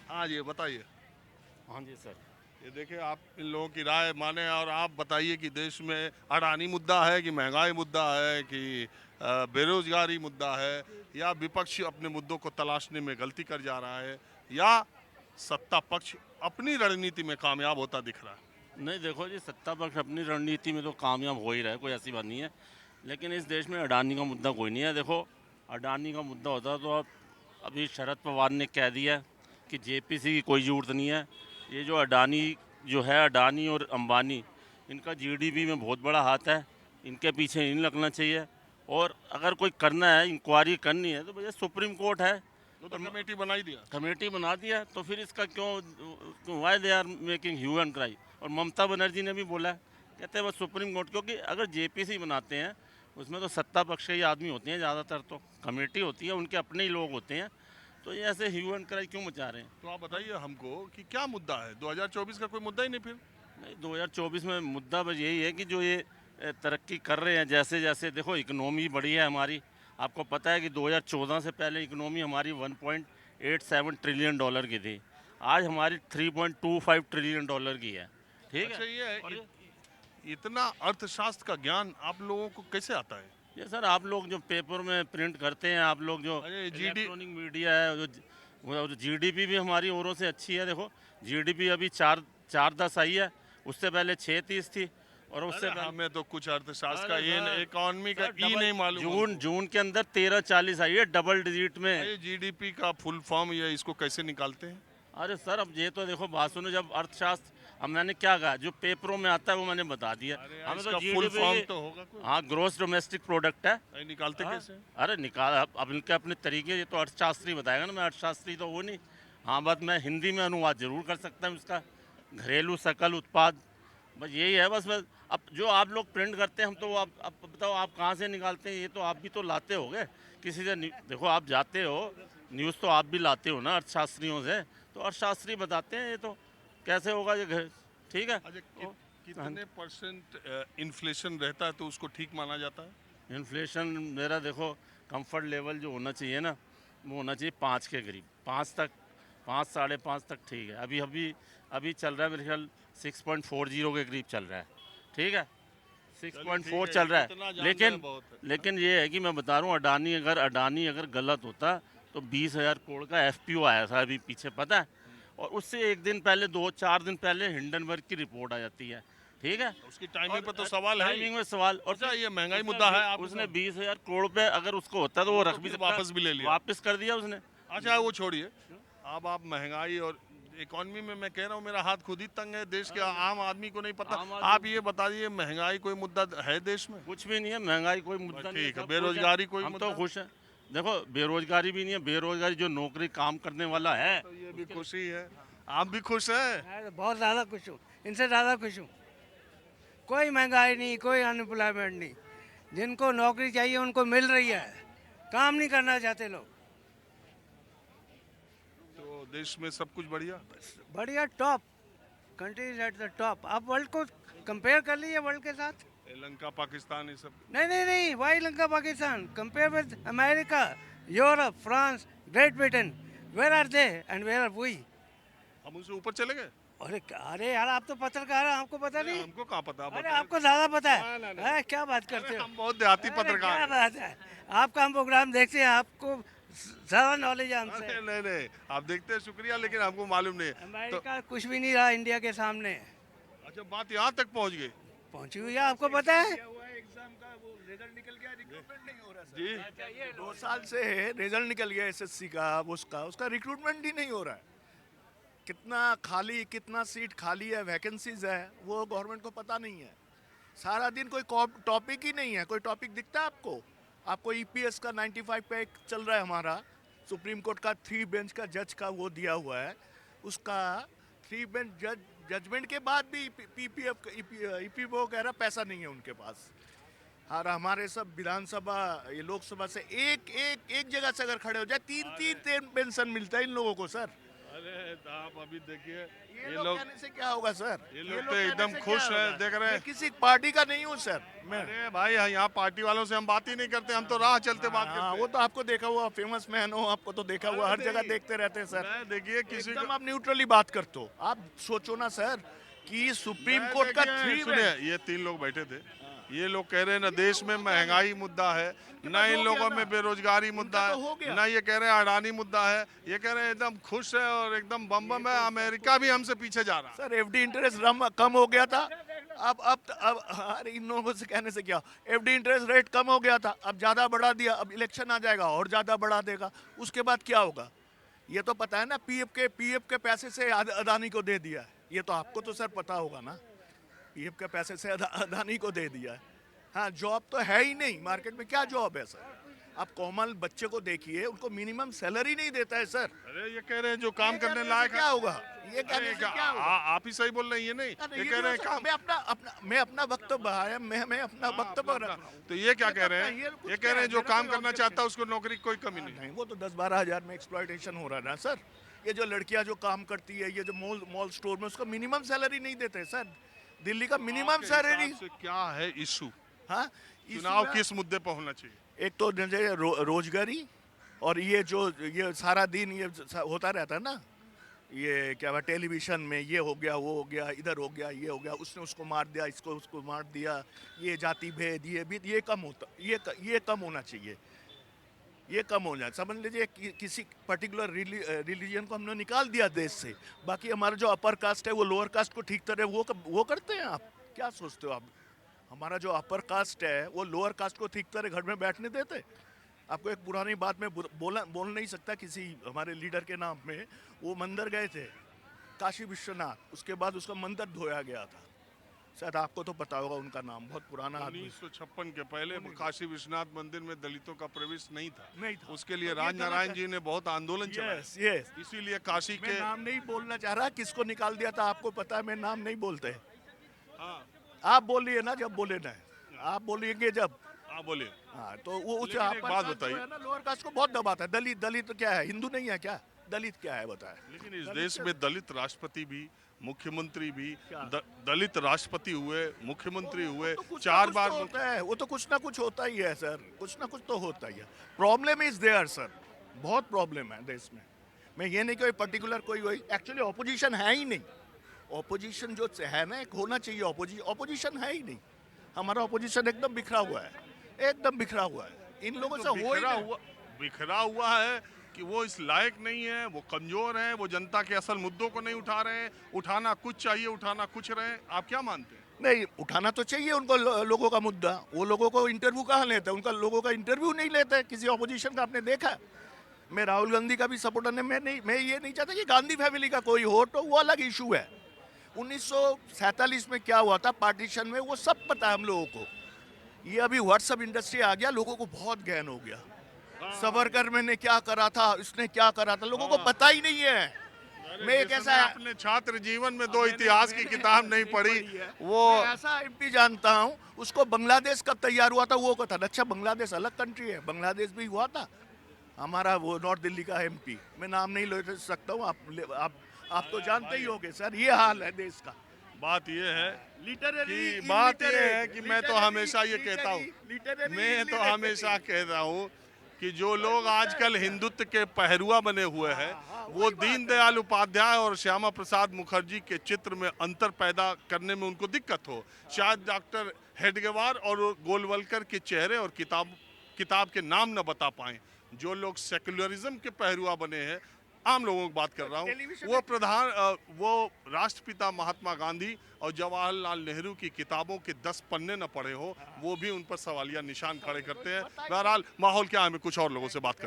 हाँ जी बताइए। हाँ जी सर। ये देखिए आप इन लोगों की राय माने और आप बताइए कि देश में अडानी मुद्दा है कि महंगाई मुद्दा है कि बेरोजगारी मुद्दा है या विपक्ष अपने मुद्दों को तलाशने में गलती कर जा रहा है या सत्ता पक्ष अपनी रणनीति में कामयाब होता दिख रहा है। नहीं देखो जी, सत्ता पक्ष अपनी रणनीति में तो कामयाब हो ही रहा है, कोई ऐसी बात नहीं है। लेकिन इस देश में अडानी का मुद्दा कोई नहीं है। देखो, अडानी का मुद्दा होता तो अब अभी शरद पवार ने कह दिया कि जेपीसी की कोई ज़रूरत नहीं है। ये जो अडानी जो है, अडानी और अंबानी, इनका जीडीपी में बहुत बड़ा हाथ है, इनके पीछे नहीं लगना चाहिए। और अगर कोई करना है, इंक्वायरी करनी है, तो भैया सुप्रीम कोर्ट है, तो कमेटी बनाई दिया। कमेटी बना दिया, तो फिर इसका क्यों why they are making hue and cry. और ममता बनर्जी ने भी बोला है, कहते हैं बस सुप्रीम कोर्ट, क्योंकि अगर जेपीसी बनाते हैं उसमें तो सत्ता पक्ष के ही आदमी होते हैं ज़्यादातर, तो कमेटी होती है, उनके अपने ही लोग होते हैं, तो ये ऐसे ह्यू एंड क्राई क्यों मचा रहे हैं। तो आप बताइए हमको कि क्या मुद्दा है, 2024 का कोई मुद्दा ही नहीं फिर। नहीं, 2024 में मुद्दा बस यही है कि जो ये तरक्की कर रहे हैं, जैसे जैसे देखो इकनॉमी बढ़ी है हमारी। आपको पता है कि 2014 से पहले इकनॉमी हमारी 1.87 ट्रिलियन डॉलर की थी, आज हमारी 3.25 ट्रिलियन डॉलर की है। ठीक अच्छा है। ये और इतना अर्थशास्त्र का ज्ञान आप लोगों को कैसे आता है। ये सर, आप लोग जो पेपर में प्रिंट करते हैं, आप लोग जो अरे जीडी इलेक्ट्रॉनिक मीडिया है, जो जीडीपी भी हमारी औरों से अच्छी है। देखो, जीडीपी अभी 4.10 आई है, उससे पहले 6.30 थी, और उससे अरे पहले हमें तो कुछ अर्थशास्त्र का अरे सर, इकोनॉमी का सर ई डबल नहीं मालूम जून हमको। जून के अंदर 13.40 आई है, डबल डिजिट में। ये जीडीपी का फुल फॉर्म ये इसको कैसे निकालते हैं। अरे सर, अब ये तो देखो, बात सुनो, जब अर्थशास्त्र, अब मैंने क्या कहा, जो पेपरों में आता है वो मैंने बता दिया। अरे यार हमें तो इसका फुल जीडीपी, फॉर्म तो होगा कोई। हाँ, ग्रोस डोमेस्टिक प्रोडक्ट है। ये निकालते हाँ, कैसे हैं? अरे निकाल, अब इनके अपने तरीके, ये तो अर्थशास्त्री बताएगा ना, मैं अर्थशास्त्री तो वो नहीं। हाँ, बस मैं हिंदी में अनुवाद जरूर कर सकता हूँ इसका। घरेलू सकल उत्पाद, बस यही है। बस अब जो आप लोग प्रिंट करते हैं, हम तो आप बताओ आप कहाँ से निकालते हैं। ये तो आप भी तो लाते होगे किसी से। देखो, आप जाते हो, न्यूज़ तो आप भी लाते हो ना अर्थशास्त्रियों से, तो अर्थशास्त्री बताते हैं ये तो कैसे होगा ये घर। ठीक है। अच्छा हाँ, कितने परसेंट इन्फ्लेशन रहता है तो उसको ठीक माना जाता है। इन्फ्लेशन मेरा देखो, कंफर्ट लेवल जो होना चाहिए ना, वो होना चाहिए 5 के करीब, 5 तक, 5 5.5 तक ठीक है। अभी अभी अभी चल रहा है मेरे ख्याल 6.40 के करीब चल रहा है। ठीक है, चलिए ठीक 6.4 है, चल रहा इतना है। जान रहे हैं लेकिन बहुत है। लेकिन ये है कि मैं बता रहा हूँ, अडानी अगर गलत होता तो 20,000 करोड़ का एफपीओ आया था अभी पीछे, पता है। और उससे एक दिन पहले, 2-4 दिन पहले हिंडनबर्ग की रिपोर्ट आ जाती है। ठीक है। उसकी टाइमिंग और पर तो सवाल है ही। टाइमिंग में सवाल, और अच्छा फिर ये महंगाई उसने मुद्दा है आप उसने 20,000 करोड़ पे अगर उसको होता तो वो तो रख भी फिर सकता, वापस भी ले लिया। वापस कर दिया उसने। अच्छा वो छोड़िए। अब आप महंगाई और इकोनॉमी में मैं कह रहा हूँ मेरा हाथ खुद ही तंग है, देश के आम आदमी को नहीं पता। आम आप आदमी ये बता दीजिए महंगाई कोई मुद्दा है देश में। कुछ भी नहीं है, महंगाई कोई बस मुद्दा नहीं है, ठीक है, सब खुश है। बेरोजगारी कोई हम तो मुद्दा। खुश हैं। देखो, बेरोजगारी भी नहीं है, बेरोजगारी जो नौकरी काम करने वाला है तो ये भी खुशी है। आप भी खुश हैं। मैं तो बहुत ज़्यादा खुश हूँ, इनसे ज़्यादा खुश हूँ। कोई महंगाई नहीं, कोई अनएम्प्लॉयमेंट नहीं। जिनको नौकरी चाहिए उनको मिल रही है, काम नहीं करना चाहते लोग। तो देश में सब कुछ बढ़िया। बढ़िया, top countries at the top. आप वर्ल्ड को कंपेयर कर लीजिए वर्ल्ड के साथ। श्रीलंका पाकिस्तान ये सब। नहीं नहीं नहीं, why Lanka Pakistan, compare with America, Europe, France, Great Britain. Where are they and where are we? हम उनसे ऊपर चले गए। अरे यार, आप तो पत्रकार हैं, आपको पता अरे नहीं? हमको कहाँ पता, आप अरे बताइए। आपको ज़्यादा पता नहीं, नहीं, है, नहीं। हैं? क्या बात करते अरे हो? हम बहुत देहाती अरे पत्रकार क्या हैं। बात है, आपका हम प्रोग्राम देखते हैं, आपको ज़्यादा नॉलेज है हमसे। अरे नहीं नहीं आप देखते हैं, शुक्रिया, लेकिन हमको मालूम नहीं है। तो अमेरिका कुछ भी नहीं रहा इंडिया के सामने। अच्छा बात यहाँ तक पहुँच गई। पहुंची हुई है, आपको पता है? एग्जाम का वो रिजल्ट निकल गया, रिक्रूटमेंट नहीं हो रहा सर। जी 2 साल से रिजल्ट निकल गया एसएससी का, उसका रिक्रूटमेंट ही नहीं हो रहा है। कितना खाली, कितना सीट खाली है, वैकेंसीज है, वो गवर्नमेंट को पता नहीं है। सारा दिन कोई टॉपिक ही नहीं है। कोई टॉपिक दिखता है आपको? आपको ईपीएस का 95 पे एक चल रहा है हमारा, सुप्रीम कोर्ट का 3 बेंच का जज का वो दिया हुआ है। उसका 3 बेंच जजमेंट के बाद भी पीपीएफ ईपीओ कह रहा पैसा नहीं है उनके पास। और हमारे सब विधानसभा, ये लोकसभा से एक एक एक जगह से अगर खड़े हो जाए, तीन तीन पेंशन मिलता है इन लोगों को सर। अरे आप अभी देखिए ये लोग कहने से क्या होगा सर? ये लोग तो कहने एकदम से खुश क्या हैं, होगा? देख रहे हैं। मैं किसी पार्टी का नहीं हूँ सर। मैं अरे भाई यहाँ पार्टी वालों से हम बात ही नहीं करते, हम तो राह चलते बात हाँ, करते वो तो आपको देखा हुआ फेमस मैन हो, आपको तो देखा हुआ, हर अरे जगह नहीं। देखते रहते हैं सर। मैं देखिए किसी एकदम को आप न्यूट्रली बात करते हो। आप सोचो ना सर कि सुप्रीम मैं कोर्ट का देखिए, 3 सुनिए ये 3 लोग बैठे थे, ये लोग कह रहे हैं ना देश में महंगाई मुद्दा है, ना इन लोगों में बेरोजगारी मुद्दा तो हो है, गया। ना ये कह रहे हैं अडानी मुद्दा है, ये कह रहे हैं एकदम खुश है और एकदम बम है, अमेरिका भी हमसे पीछे जा रहा है। सर एफडी इंटरेस्ट कम हो गया था। अब अरे इन लोगों से कहने से क्या, एफडी इंटरेस्ट रेट कम हो गया था, अब ज्यादा बढ़ा दिया, अब इलेक्शन आ जाएगा और ज्यादा बढ़ा देगा, उसके बाद क्या होगा? ये तो पता है ना, पीएफ के पैसे से अदानी को दे दिया है। ये तो आपको तो सर पता होगा ना, पीएफ के पैसे से अदानी को दे दिया है। हाँ, जॉब तो है ही नहीं, मार्केट में क्या जॉब है सर? आप कॉमन बच्चे को देखिए, उनको मिनिमम सैलरी नहीं देता है सर। अरे ये कह रहे हैं जो काम ये करने कहने से लायक क्या है। होगा? ये कहने अरे से क्या होगा? आप ही सही बोल रहे हैं, ये नहीं, नहीं, ये ये कह रहे हैं तो काम। मैं अपना वक्तव्य बढ़ाया, मैं अपना वक्तव्य रख रहा हूँ। तो ये क्या कह रहे ये हैं? कुछ ये क्या कह रहे हैं है? जो मेरा काम कोई करना object चाहता है उसको नौकरी की कोई कमी नहीं। नहीं, वो तो 10-12 हजार में एक्सप्लॉयटेशन हो रहा है ना सर। ये जो लड़कियां जो काम करती है, ये जो मॉल स्टोर में, उसको मिनिमम सैलरी नहीं देते सर। दिल्ली का मिनिमम आपके सैलरी। हिसाब से क्या है इशू? हाँ, चुनाव इसमें किस मुद्दे पर होना चाहिए? एक तो जैसे रोजगारी, और ये जो ये सारा दिन ये होता रहता है ना, ये क्या हुआ टेलीविजन में, ये हो गया, वो हो गया, इधर हो गया, ये हो गया, उसने उसको मार दिया, इसको उसको मार दिया, ये जाति भेद, ये भी, ये कम होता, ये कम होना चाहिए। ये कम हो जाए, समझ लीजिए किसी पर्टिकुलर रिलीजन को हमने निकाल दिया देश से, बाकी हमारा जो अपर कास्ट है वो लोअर कास्ट को ठीक तरह वो करते हैं। आप क्या सोचते हो? आप हमारा जो अपर कास्ट है वो लोअर कास्ट को ठीक तरह घर में बैठने देते? आपको एक पुरानी बात में बोल नहीं सकता, किसी हमारे लीडर के नाम में वो मंदिर गए थे, काशी विश्वनाथ, उसके बाद उसका मंदिर धोया गया था। शायद आपको तो पता होगा उनका नाम, बहुत पुराना आदमी। 1956 के पहले काशी विश्वनाथ मंदिर में दलितों का प्रवेश नहीं था। नहीं था। उसके लिए तो ये राजनारायण गलत जी ने बहुत आंदोलन चलाया। यस यस, इसीलिए काशी मैं के नाम नहीं बोलना चाह रहा, किसको निकाल दिया था आपको पता है, मैं नाम नहीं बोलते। हाँ आप बोलिए ना जब बोले ना, आप बोलिएंगे जब। हाँ बोलिए। हाँ, तो वो उस लेकिन एक बात बताइए। है ना, लोअर कास्ट को बहुत दबाता है। दलित तो क्या है, हिंदू नहीं है क्या? दलित क्या है बताए? लेकिन इस देश में दलित राष्ट्रपति भी, मुख्यमंत्री भी, क्या? दलित राष्ट्रपति हुए, मुख्यमंत्री हुए, तो कुछ 4 ना कुछ बार तो होता है, वो तो कुछ ना कुछ होता ही है सर, कुछ ना कुछ तो होता ही है। प्रॉब्लम इज देयर सर, बहुत प्रॉब्लम है देश में। मैं ये नहीं कोई पर्टिकुलर कोई एक्चुअली ऑपोजिशन है ही नहीं। ऑपोजिशन जो है ना, एक होना चाहिए ऑपोजिशन है ही नहीं। हमारा ऑपोजिशन एकदम बिखरा हुआ है, एकदम बिखरा हुआ है। इन लोगों से हो ही नहीं। बिखरा हुआ है कि वो इस लायक नहीं है, वो कमजोर है, वो जनता के असल मुद्दों को नहीं उठा रहे हैं। उठाना कुछ चाहिए, उठाना कुछ रहे हैं। आप क्या मानते हैं? नहीं, उठाना तो चाहिए उनको लोगों का मुद्दा। वो लोगों को इंटरव्यू कहाँ लेते हैं? उनका लोगों का इंटरव्यू नहीं लेते किसी ऑपोजिशन का। आपने देखा? मैं राहुल गांधी का भी सपोर्टर नहीं, मैं ये नहीं चाहता कि गांधी फैमिली का कोई हो, तो वो अलग इशू है। 1947 में क्या हुआ था पार्टीशन में, वो सब पता है हम लोगों को। ये अभी व्हाट्सएप इंडस्ट्री आ गया, लोगों को बहुत ज्ञान हो गया। सावरकर में ने क्या करा था, इसने क्या करा था, लोगों को पता ही नहीं है। मैं एक ऐसा अपने छात्र जीवन में 2 इतिहास की किताब नहीं पढ़ी, वो मैं ऐसा एमपी जानता हूँ, उसको बांग्लादेश कब तैयार हुआ था वो कहा था। अच्छा, बांग्लादेश अलग कंट्री है, बांग्लादेश भी हुआ था। हमारा वो नॉर्थ दिल्ली का एमपी, मैं नाम नहीं ले सकता हूँ, आप तो जानते ही होंगे सर। ये हाल है देश का। बात ये है लिटरेरी कि बात ये है कि मैं तो हमेशा ये कहता हूँ, मैं तो हमेशा कहता हूँ कि जो लोग आजकल हिंदुत्व के पहरुआ बने हुए हैं, वो दीनदयाल उपाध्याय और श्यामा प्रसाद मुखर्जी के चित्र में अंतर पैदा करने में उनको दिक्कत हो। शायद डॉक्टर हेडगेवार और गोलवलकर के चेहरे और किताब के नाम न बता पाएं। जो लोग सेक्युलरिज्म के पहरुआ बने हैं, आम लोगों की बात कर रहा हूँ, वो राष्ट्रपिता महात्मा गांधी और जवाहरलाल नेहरू की किताबों के 10 पन्ने न पढ़े हो, वो भी उन पर सवालिया निशान खड़े करते हैं। बहरहाल माहौल क्या है, हमें कुछ और लोगों से बात करते हैं।